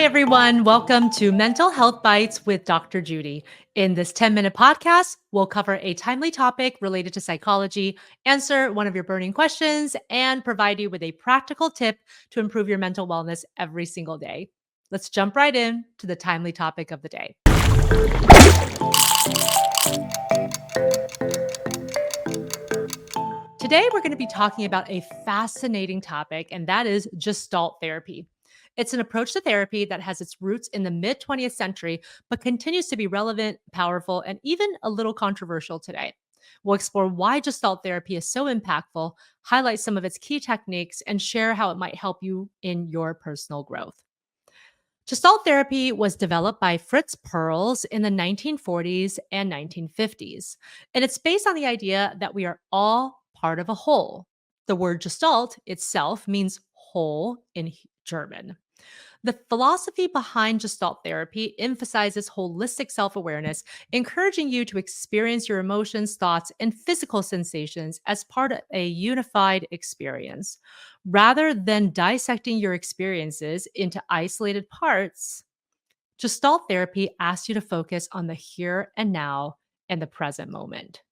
everyone. Welcome to Mental Health Bites with Dr. Judy. In this 10-minute podcast, we'll cover a timely topic related to psychology, answer one of your burning questions, and provide you with a practical tip to improve your mental wellness every single day. Let's jump right in to the timely topic of the day. Today, we're going to be talking about a fascinating topic, and that is Gestalt therapy. It's an approach to therapy that has its roots in the mid 20th century, but continues to be relevant, powerful, and even a little controversial today. We'll explore why Gestalt therapy is so impactful, highlight some of its key techniques, and share how it might help you in your personal growth. Gestalt therapy was developed by Fritz Perls in the 1940s and 1950s, and it's based on the idea that we are all part of a whole. The word Gestalt itself means whole in German. The philosophy behind Gestalt therapy emphasizes holistic self awareness, encouraging you to experience your emotions, thoughts, and physical sensations as part of a unified experience. Rather than dissecting your experiences into isolated parts, Gestalt therapy asks you to focus on the here and now and the present moment.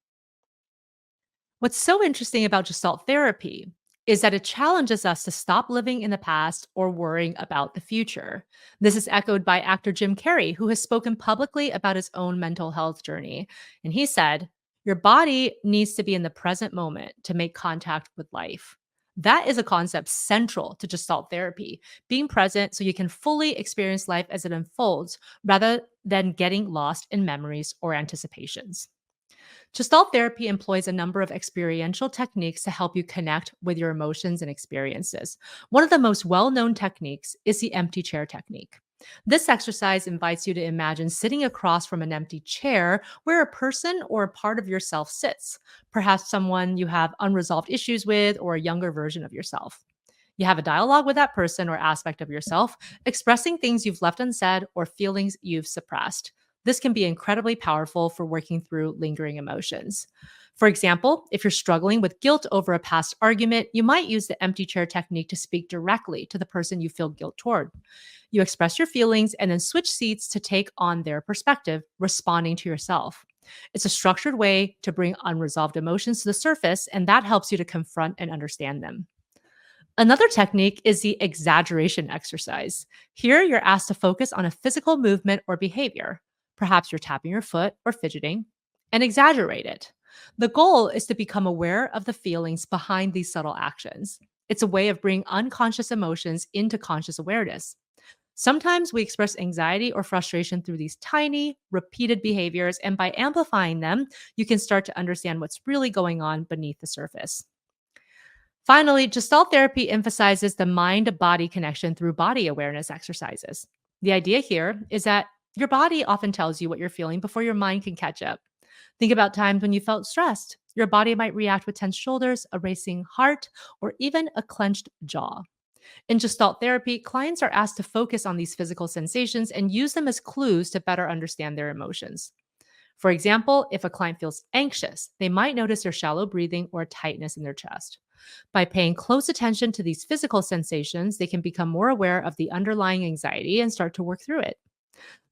What's so interesting about Gestalt therapy is that it challenges us to stop living in the past or worrying about the future. This is echoed by actor Jim Carrey, who has spoken publicly about his own mental health journey. And he said, "Your body needs to be in the present moment to make contact with life." That is a concept central to Gestalt therapy, being present so you can fully experience life as it unfolds rather than getting lost in memories or anticipations. Gestalt therapy employs a number of experiential techniques to help you connect with your emotions and experiences. One of the most well known techniques is the empty chair technique. This exercise invites you to imagine sitting across from an empty chair where a person or a part of yourself sits, perhaps someone you have unresolved issues with or a younger version of yourself. You have a dialogue with that person or aspect of yourself, expressing things you've left unsaid or feelings you've suppressed. This can be incredibly powerful for working through lingering emotions. For example, if you're struggling with guilt over a past argument, you might use the empty chair technique to speak directly to the person you feel guilt toward. You express your feelings and then switch seats to take on their perspective, responding to yourself. It's a structured way to bring unresolved emotions to the surface, and that helps you to confront and understand them. Another technique is the exaggeration exercise. Here, you're asked to focus on a physical movement or behavior. Perhaps you're tapping your foot or fidgeting, and exaggerate it. The goal is to become aware of the feelings behind these subtle actions. It's a way of bringing unconscious emotions into conscious awareness. Sometimes we express anxiety or frustration through these tiny, repeated behaviors, and by amplifying them, you can start to understand what's really going on beneath the surface. Finally, Gestalt therapy emphasizes the mind body connection through body awareness exercises. The idea here is that your body often tells you what you're feeling before your mind can catch up. Think about times when you felt stressed. Your body might react with tense shoulders, a racing heart, or even a clenched jaw. In Gestalt therapy, clients are asked to focus on these physical sensations and use them as clues to better understand their emotions. For example, if a client feels anxious, they might notice their shallow breathing or tightness in their chest. By paying close attention to these physical sensations, they can become more aware of the underlying anxiety and start to work through it.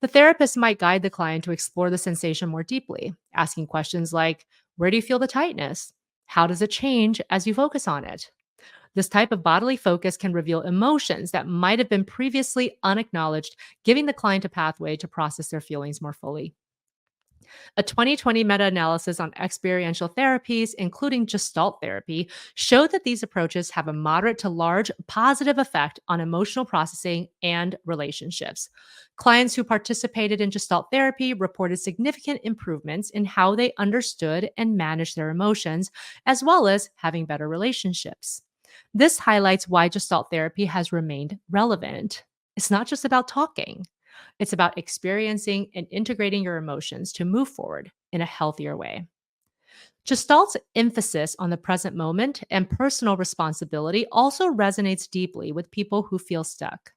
The therapist might guide the client to explore the sensation more deeply, asking questions like, "Where do you feel the tightness? How does it change as you focus on it?" This type of bodily focus can reveal emotions that might have been previously unacknowledged, giving the client a pathway to process their feelings more fully. A 2020 meta analysis on experiential therapies, including Gestalt therapy, showed that these approaches have a moderate to large positive effect on emotional processing and relationships. Clients who participated in Gestalt therapy reported significant improvements in how they understood and managed their emotions, as well as having better relationships. This highlights why Gestalt therapy has remained relevant. It's not just about talking. It's about experiencing and integrating your emotions to move forward in a healthier way. Gestalt's emphasis on the present moment and personal responsibility also resonates deeply with people who feel stuck.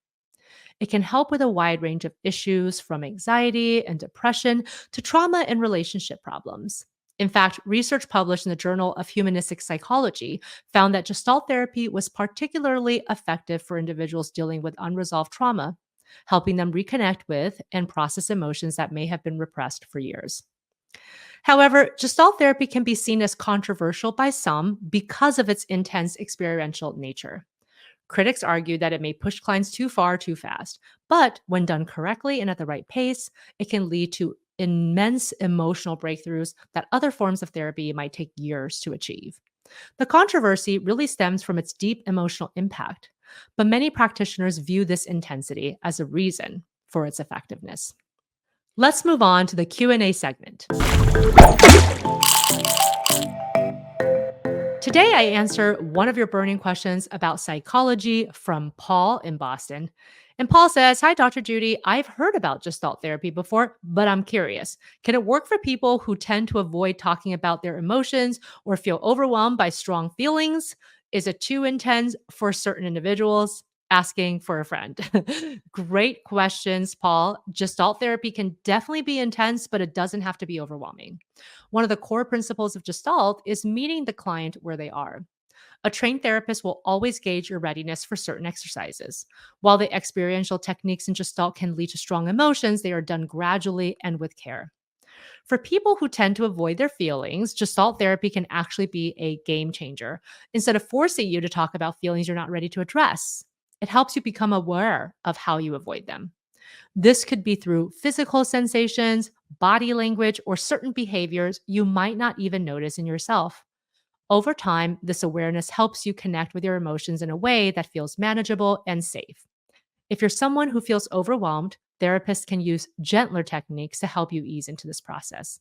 It can help with a wide range of issues from anxiety and depression to trauma and relationship problems. In fact, research published in the Journal of Humanistic Psychology found that Gestalt therapy was particularly effective for individuals dealing with unresolved trauma. helping them reconnect with and process emotions that may have been repressed for years. However, Gestalt therapy can be seen as controversial by some because of its intense experiential nature. Critics argue that it may push clients too far too fast, but when done correctly and at the right pace, it can lead to immense emotional breakthroughs that other forms of therapy might take years to achieve. The controversy really stems from its deep emotional impact, but many practitioners view this intensity as a reason for its effectiveness. Let's move on to the Q&A segment. Today, I answer one of your burning questions about psychology from Paul in Boston. And Paul says, "Hi, Dr. Judy. I've heard about Gestalt therapy before, but I'm curious. Can it work for people who tend to avoid talking about their emotions or feel overwhelmed by strong feelings? Is it too intense for certain individuals?" Asking for a friend. Great questions, Paul. Gestalt therapy can definitely be intense, but it doesn't have to be overwhelming. One of the core principles of Gestalt is meeting the client where they are. A trained therapist will always gauge your readiness for certain exercises. While the experiential techniques in Gestalt can lead to strong emotions, they are done gradually and with care. For people who tend to avoid their feelings, Gestalt therapy can actually be a game changer. Instead of forcing you to talk about feelings you're not ready to address, it helps you become aware of how you avoid them. This could be through physical sensations, body language, or certain behaviors you might not even notice in yourself. Over time, this awareness helps you connect with your emotions in a way that feels manageable and safe. If you're someone who feels overwhelmed, therapists can use gentler techniques to help you ease into this process.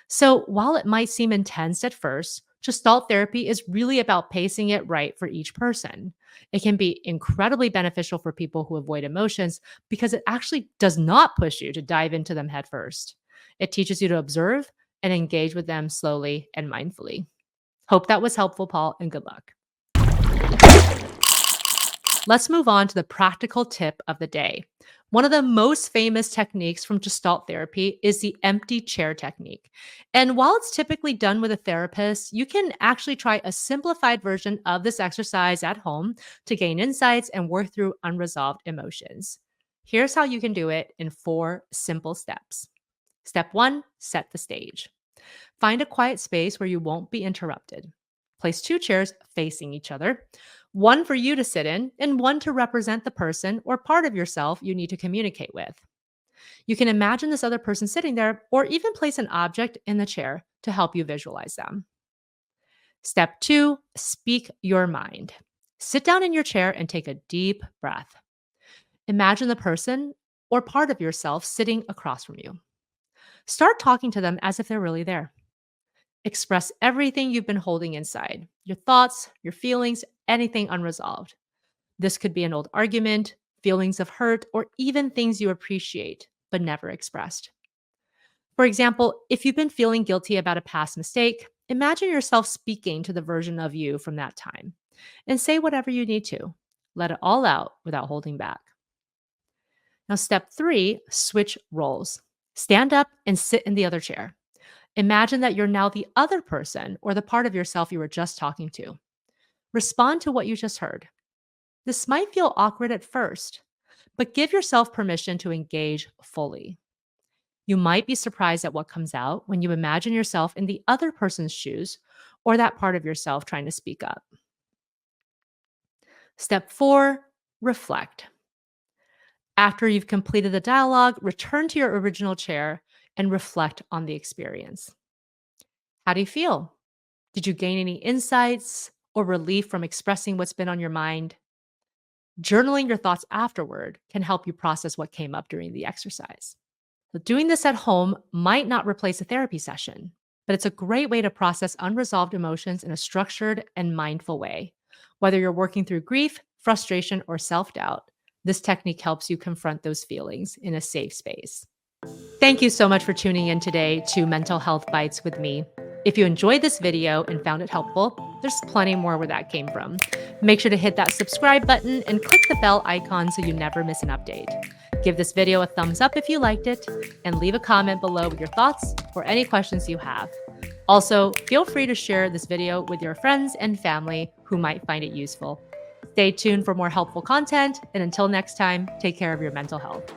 So, while it might seem intense at first, Gestalt therapy is really about pacing it right for each person. It can be incredibly beneficial for people who avoid emotions because it actually does not push you to dive into them headfirst. It teaches you to observe and engage with them slowly and mindfully. Hope that was helpful, Paul, and good luck. Let's move on to the practical tip of the day. One of the most famous techniques from Gestalt therapy is the empty chair technique. And while it's typically done with a therapist, you can actually try a simplified version of this exercise at home to gain insights and work through unresolved emotions. Here's how you can do it in 4 simple steps. Step 1, set the stage. Find a quiet space where you won't be interrupted. Place 2 chairs facing each other, one for you to sit in and one to represent the person or part of yourself you need to communicate with. You can imagine this other person sitting there or even place an object in the chair to help you visualize them. Step 2, speak your mind. Sit down in your chair and take a deep breath. Imagine the person or part of yourself sitting across from you. Start talking to them as if they're really there. Express everything you've been holding inside, your thoughts, your feelings, anything unresolved. This could be an old argument, feelings of hurt, or even things you appreciate but never expressed. For example, if you've been feeling guilty about a past mistake, imagine yourself speaking to the version of you from that time and say whatever you need to. Let it all out without holding back. Now, step 3, switch roles. Stand up and sit in the other chair. Imagine that you're now the other person or the part of yourself you were just talking to. Respond to what you just heard. This might feel awkward at first, but give yourself permission to engage fully. You might be surprised at what comes out when you imagine yourself in the other person's shoes or that part of yourself trying to speak up. Step 4, reflect. After you've completed the dialogue, return to your original chair and reflect on the experience. How do you feel? Did you gain any insights or relief from expressing what's been on your mind? Journaling your thoughts afterward can help you process what came up during the exercise. So doing this at home might not replace a therapy session, but it's a great way to process unresolved emotions in a structured and mindful way. Whether you're working through grief, frustration, or self doubt, this technique helps you confront those feelings in a safe space. Thank you so much for tuning in today to Mental Health Bites with me. If you enjoyed this video and found it helpful, there's plenty more where that came from. Make sure to hit that subscribe button and click the bell icon so you never miss an update. Give this video a thumbs up if you liked it, and leave a comment below with your thoughts or any questions you have. Also, feel free to share this video with your friends and family who might find it useful. Stay tuned for more helpful content. And until next time, take care of your mental health.